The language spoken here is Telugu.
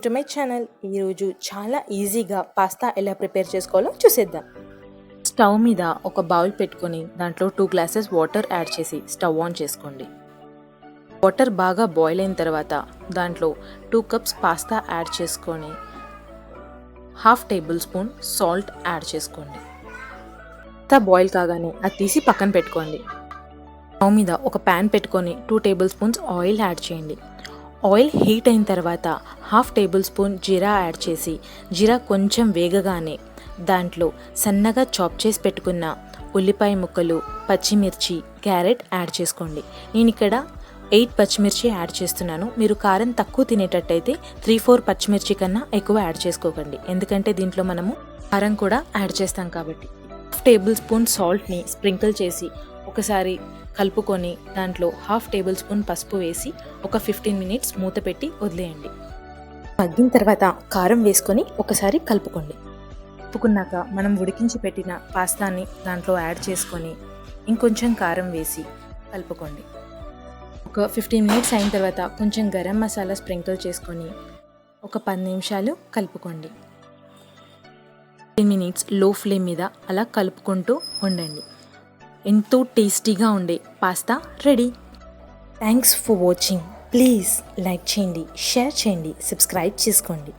Welcome to my channel. ఈరోజు చాలా ఈజీగా పాస్తా ఎలా ప్రిపేర్ చేసుకోవాలో చూసేద్దాం. స్టవ్ మీద ఒక బౌల్ పెట్టుకొని దాంట్లో 2 గ్లాసెస్ వాటర్ యాడ్ చేసి స్టవ్ ఆన్ చేసుకోండి. వాటర్ బాగా బాయిల్ అయిన తర్వాత దాంట్లో 2 కప్స్ పాస్తా యాడ్ చేసుకొని 1/2 టేబుల్ స్పూన్ సాల్ట్ యాడ్ చేసుకోండి. పాస్తా బాయిల్ కాగానే అది తీసి పక్కన పెట్టుకోండి. స్టవ్ మీద ఒక ప్యాన్ పెట్టుకొని 2 టేబుల్ స్పూన్స్ ఆయిల్ యాడ్ చేయండి. ఆయిల్ హీట్ అయిన తర్వాత 1/2 టేబుల్ స్పూన్ జీరా యాడ్ చేసి జీరా కొంచెం వేగగానే దాంట్లో సన్నగా చాప్ చేసి పెట్టుకున్న ఉల్లిపాయ ముక్కలు, పచ్చిమిర్చి, క్యారెట్ యాడ్ చేసుకోండి. నేను ఇక్కడ 8 పచ్చిమిర్చి యాడ్ చేస్తున్నాను. మీరు కారం తక్కువ తినేటట్టయితే 3-4 పచ్చిమిర్చి కన్నా ఎక్కువ యాడ్ చేసుకోకండి, ఎందుకంటే దీంట్లో మనము కారం కూడా యాడ్ చేస్తాం కాబట్టి. 1/2 టేబుల్ స్పూన్ సాల్ట్ని స్ప్రింకిల్ చేసి ఒకసారి కలుపుకొని దాంట్లో 1/2 టేబుల్ స్పూన్ పసుపు వేసి ఒక 15 మినిట్స్ మూత పెట్టి వదిలేయండి. మగ్గిన తర్వాత కారం వేసుకొని ఒకసారి కలుపుకోండి. కలుపుకున్నాక మనం ఉడికించి పెట్టిన పాస్తాని దాంట్లో యాడ్ చేసుకొని ఇంకొంచెం కారం వేసి కలుపుకోండి. ఒక 15 మినిట్స్ అయిన తర్వాత కొంచెం గరం మసాలా స్ప్రింకిల్ చేసుకొని ఒక 10 నిమిషాలు కలుపుకోండి. 10 మినిట్స్ లో ఫ్లేమ్ మీద అలా కలుపుకుంటూ ఉండండి. ఎంతో టేస్టీగా ఉండే pasta ready. Thanks for watching. Please like చేయండి, షేర్ చేయండి, సబ్స్క్రైబ్ చేసుకోండి.